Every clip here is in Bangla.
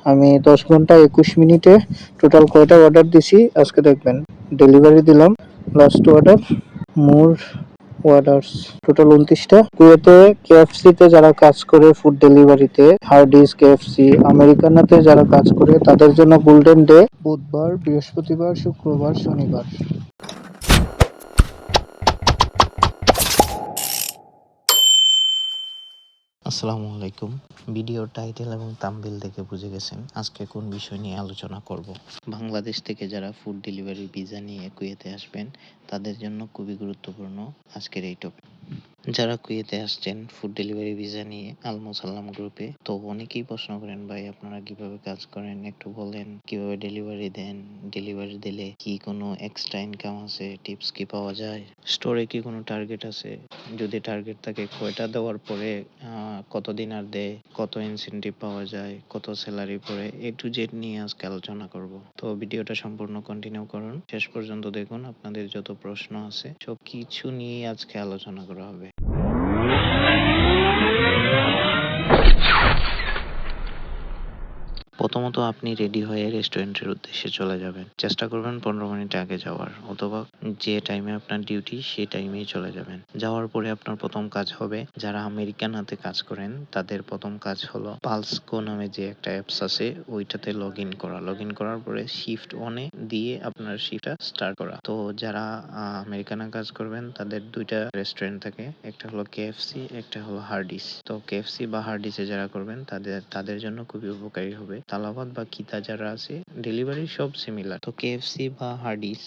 আমি 10 ঘন্টা 21 মিনিটে টোটাল কয়টা অর্ডার দিছি আজকে দেখবেন। ডেলিভারি দিলাম লাস্ট অর্ডার মোর অর্ডার্স টোটাল 29টা। কুয়েতে কেএফসিতে যারা কাজ করে ফুড ডেলিভারিতে, হার্ডিস, কেএফসি, আমেরিকানাতে যারা কাজ করে তাদের জন্য গোল্ডেন ডে বুধবার, বৃহস্পতিবার, শুক্রবার, শনিবার। আসসালামু আলাইকুম। ভিডিওর টাইটেল এবং থাম্বনেল দেখে বুঝে গেছেন আজকে কোন বিষয় নিয়ে আলোচনা করব। বাংলাদেশ থেকে যারা ফুড ডেলিভারি ভিসা নিয়ে কুয়েতে আসবেন তাদের জন্য খুবই গুরুত্বপূর্ণ আজকের এই টপিক। যারা কুয়েতে আসছেন ফুড ডেলিভারি ভিসা নিয়ে আল মুসাল্লাম গ্রুপে, তো অনেকেই প্রশ্ন করেন, ভাই আপনারা কিভাবে কাজ করেন একটু বলেন, কিভাবে ডেলিভারি দেন, ডেলিভারি দিলে কি কোনো এক্সট্রা ইনকাম আছে, টিপস কি পাওয়া যায়, স্টোরে কি কোনো টার্গেট আছে, যদি টার্গেট থাকে কয়টা দেওয়ার পরে কত দিনার দেয়, কত ইনসেনটিভ পাওয়া যায়, কত স্যালারি পড়ে, এ টু জেড নিয়ে আজকে আলোচনা করব। তো ভিডিওটা সম্পূর্ণ কন্টিনিউ করুন, শেষ পর্যন্ত দেখুন। আপনাদের যত প্রশ্ন আছে সব কিছু নিয়ে আজকে আলোচনা করা হবে। প্রথমত আপনি রেডি হয়ে রেস্টুরেন্টের উদ্দেশ্যে চলে যাবেন। চেষ্টা করবেন 15 মিনিট আগে যাওয়ার, অথবা যে টাইমে আপনার ডিউটি সেই টাইমেই চলে যাবেন। যাওয়ার পরে আপনার প্রথম কাজ হবে, যারা আমেরিকান হাতে কাজ করেন তাদের প্রথম কাজ হলো পালসকো নামে যে একটা অ্যাপস আছে ওইটাতে লগ ইন করা। লগ ইন করার পরে শিফট অনে দিয়ে আপনার শিফটটা স্টার্ট করা। তো যারা আমেরিকানা কাজ করবেন তাদের দুইটা রেস্টুরেন্ট থাকে, একটা হলো কেএফসি, একটা হলো হার্ডিস। তো কেএফসি বা হার্ডিসে যারা করবেন তাদের জন্য খুবই উপকারী হবে। তালাবাদ বা কিতা যারা আছে ডেলিভারি সব সিমিলার। তো কেএফসি বা হার্ডিস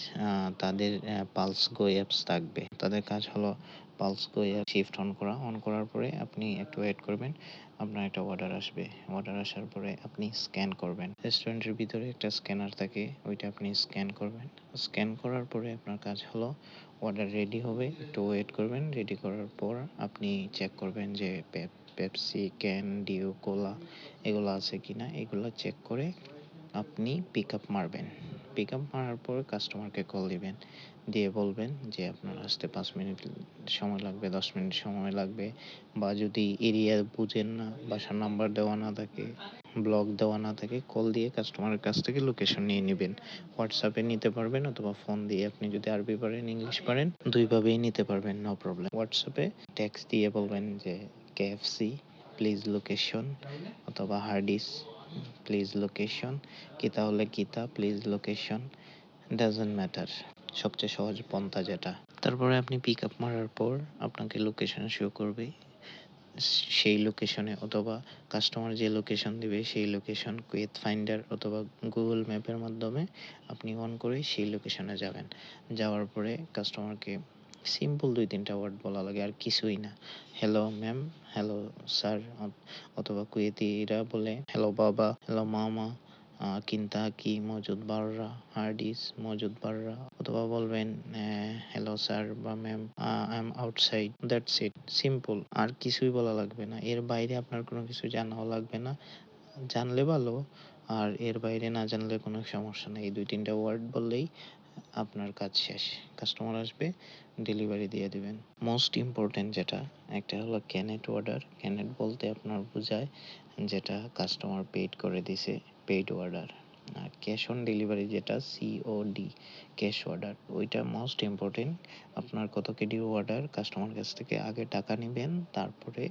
তাদের পালসকো অ্যাপস থাকবে। তাদের কাজ হলো পালসকো অ্যাপ শিফট অন করা। অন করার পরে আপনি একটু ওয়েট করবেন, আপনার একটা অর্ডার আসবে। অর্ডার আসার পরে আপনি স্ক্যান করবেন। রেস্টুরেন্টের ভিতরে একটা স্ক্যানার থাকে, ওইটা আপনি স্ক্যান করবেন। স্ক্যান করার পরে আপনার কাজ হলো অর্ডার রেডি হবে, একটু ওয়েট করবেন। রেডি করার পর আপনি চেক করবেন যে পেপসি, ক্যান, ডিও, কোলা এগুলো আছে কিনা। এগুলো চেক করে আপনি পিক আপ মারবেন। পিক আপ মারার পর কাস্টমারকে কল দিবেন, দিয়ে বলবেন যে আপনার আসতে 5 মিনিট সময় লাগবে, 10 মিনিট সময় লাগবে। বা যদি এরিয়া বুঝেন না, বাসার নাম্বার দেওয়া না থাকে, ব্লগ দেওয়া না থাকে, কল দিয়ে কাস্টমারের কাছ থেকে লোকেশন নিয়ে নেবেন। হোয়াটসঅ্যাপে নিতে পারবেন অথবা ফোন দিয়ে, আপনি যদি আরবি পারেন ইংলিশ পারেন দুইভাবেই নিতে পারবেন, নো প্রবলেম। হোয়াটসঅ্যাপে টেক্সট দিয়ে বলবেন যে কেএফসি প্লিজ লোকেশন, অথবা হার্ডিস প্লিজ লোকেশন, কিতা হলে কিতা প্লিজ লোকেশন, ডাজন্ট ম্যাটার, সবচেয়ে সহজ পন্থা যেটা। তারপরে আপনি পিক আপ মারার পর আপনাকে লোকেশন শো করবে। সেই লোকেশনে অথবা কাস্টমার যে লোকেশন দিবে সেই লোকেশন কুয়েত ফাইন্ডার অথবা গুগল ম্যাপের মাধ্যমে আপনি অন করে সেই লোকেশনে যাবেন। যাওয়ার পরে কাস্টমারকে সিম্পল 2-3টা ওয়ার্ড বলা লাগে, আর কিছুই না। হ্যালো ম্যাম, হ্যালো স্যার, অথবা কুয়েতিরা বলে হ্যালো বাবা, হ্যালো মামা, কিন্তাকি মজুদ বাররা, হার্ডিস মজুদ বাররা, অথবা বলবেন হ্যালো স্যার বা ma'am, I am outside, that's it, simple. আর কিছুই বলা লাগবে না, এর বাইরে আপনার কোনো কিছু জানাও লাগবে না। জানলে ভালো, আর এর বাইরে না জানলে কোনো সমস্যা নেই। এই 2-3টা ওয়ার্ড বললেই আপনার কাজ শেষ। কাস্টমার আসবে, ডেলিভারি দিয়ে দিবেন। মোস্ট ইম্পর্টেন্ট যেটা, একটা হলো ক্যানেট অর্ডার। ক্যানেট বলতে আপনার বোঝায় যেটা কাস্টমার পেইড করে দিছে, পেইড অর্ডার। আর ক্যাশ অন ডেলিভারি যেটা সিওডি, ক্যাশ অর্ডার, ওইটা মোস্ট ইম্পর্টেন্ট। আপনার কত কেডি অর্ডার কাস্টমার কাছ থেকে আগে টাকা নেবেন, তারপরে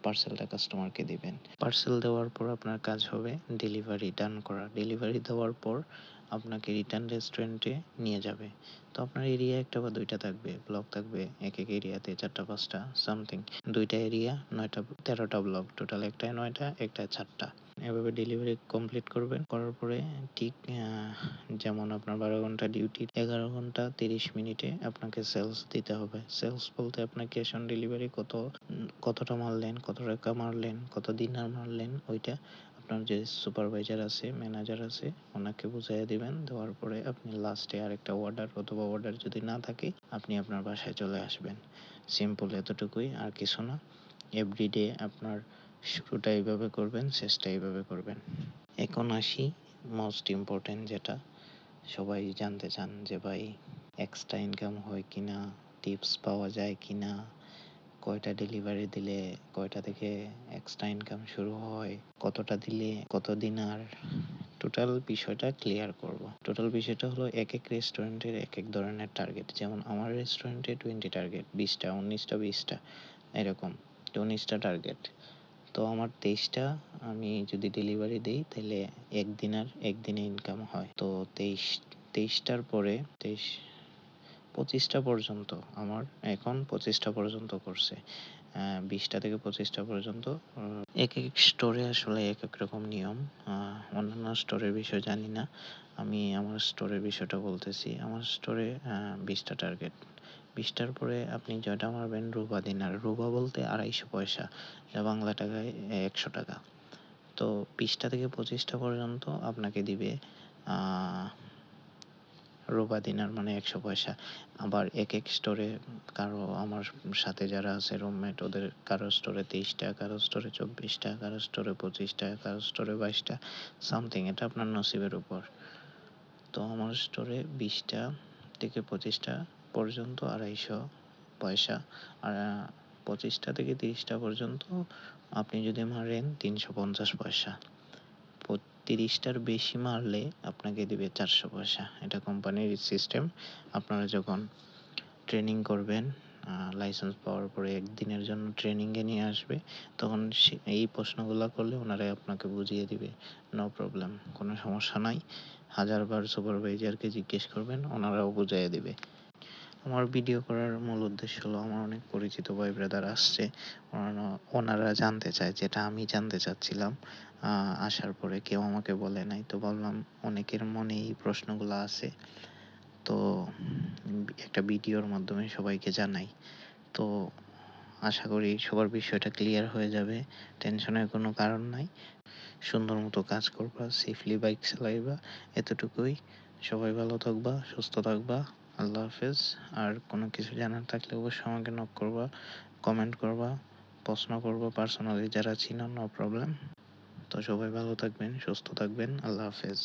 পার্সেলটা কাস্টমারকে দিবেন। পার্সেল দেওয়ার পর আপনার কাজ হবে ডেলিভারি ডান করা। ডেলিভারি দেওয়ার পর আপনাকে রিটার্ন রেস্টুরেন্টে নিয়ে যাবে। তো আপনার এরিয়া একটা বা দুইটা থাকবে, ব্লক থাকবে, এক এক এরিয়াতে 4টা 5টা সামথিং, 2টা এরিয়া 9টা 13টা ব্লক, টোটাল একটায় 9টা, একটায় 4টা। এভাবে ডেলিভারি কমপ্লিট করবেন। করার পরে ঠিক যেমন আপনার 12 ঘন্টা ডিউটি, 11 ঘন্টা 30 মিনিটে আপনাকে সেলস দিতে হবে। সেলস বলতে আপনার ক্যাশ অন ডেলিভারি কতটা মারলেন, কত টাকা মারলেন, কত দিনার মারলেন, ওইটা আপনার যে সুপারভাইজার আছে, ম্যানেজার আছে, ওনাকে বুঝাইয়া দিবেন। দেওয়ার পরে আপনি লাস্টে আরেকটা অর্ডার, অথবা অর্ডার যদি না থাকে আপনি আপনার বাসায় চলে আসবেন। সিম্পল এতটুকুই, আর কিছু না। এভরিডে আপনার শুরুটা এইভাবে করবেন, শেষটা এইভাবে করবেন। এখন আসি মোস্ট ইম্পর্টেন্ট যেটা সবাই জানতে চান, যে ভাই এক্সট্রা ইনকাম হয় কিনা, টিপস পাওয়া যায় কিনা, কয়টা ডেলিভারি দিলে কয়টা থেকে এক্সট্রা ইনকাম শুরু হয়, কতটা দিলে কত দিন, আর টোটাল বিষয়টা ক্লিয়ার করব। টোটাল বিষয়টা হলো এক এক রেস্টুরেন্টের এক এক ধরনের টার্গেট। যেমন আমার রেস্টুরেন্টে 20 টার্গেট, 20টা 19টা 20টা এরকম 19টা টার্গেট। তো আমার 23টা আমি যদি ডেলিভারি দিই তাহলে একদিনে ইনকাম হয়। তো 23টার পরে 25টা পর্যন্ত আমার এখন 25টা পর্যন্ত করছে। 20টা থেকে 25টা পর্যন্ত। এক এক স্টোরে আসলে এক এক রকম নিয়ম। অন্যান্য স্টোরের বিষয় জানি না, আমি আমার স্টোরের বিষয়টা বলতেছি। আমার স্টোরে 20টা টার্গেট। 20টার পরে আপনি যেটা মারবেন রুবা দিনার। রুবা বলতে 250 পয়সা, যা বাংলা টাকায় 100 টাকা। তো 20টা থেকে 25টা পর্যন্ত আপনাকে দিবে রুবা দিনার, মানে 100 পয়সা। আবার এক এক স্টোরে কারো আমার সাথে যারা আছে রুমমেট, ওদের কারো স্টোরে 23টা, কারো স্টোরে 24টা, কারো স্টোরে 25টা, কারো স্টোরে 22টা সামথিং, এটা আপনার নসিবের উপর। তো আমার স্টোরে 20টা থেকে 25টা পর্যন্ত 250 পয়সা, আর 25টা থেকে 30টা পর্যন্ত আপনি যদি মারেন 350 পয়সা। 30টার বেশি মারলে আপনাকে দিবে 400 পয়সা। এটা কোম্পানির সিস্টেম। আপনারা যখন ট্রেনিং করবেন, লাইসেন্স পাওয়ার পরে একদিনের জন্য ট্রেনিংয়ে নিয়ে আসবে, তখন এই প্রশ্নগুলো করলে ওনারা আপনাকে বুঝিয়ে দিবে। নো প্রবলেম, কোনো সমস্যা নাই। 1000বার সুপারভাইজারকে জিজ্ঞেস করবেন, ওনারাও বুঝিয়ে দিবে। আমার ভিডিও করার মূল উদ্দেশ্য হলো, আমার অনেক পরিচিত ভাই ব্রাদার আসছে, ওনারা জানতে চায় যেটা আমি জানতে চাচ্ছিলাম। আসার পরে কেউ আমাকে বলে নাই, তো বললাম অনেকের মনে এই প্রশ্নগুলো আছে, তো একটা ভিডিওর মাধ্যমে সবাইকে জানাই। তো আশা করি সবার বিষয়টা ক্লিয়ার হয়ে যাবে। টেনশনের কোনো কারণ নাই। সুন্দর মতো কাজ করবা, সেফলি বাইক চালাইবা, এতটুকুই। সবাই ভালো থাকবা, সুস্থ থাকবা। আল্লাহ হাফেজ। আর কোনো কিছু জানার থাকলে অবশ্যই আমাকে নক করবা, কমেন্ট করবা, প্রশ্ন করবা পার্সোনালি, যারা চিনো, নো প্রবলেম। তো সবাই ভালো থাকবেন, সুস্থ থাকবেন। আল্লাহ হাফেজ।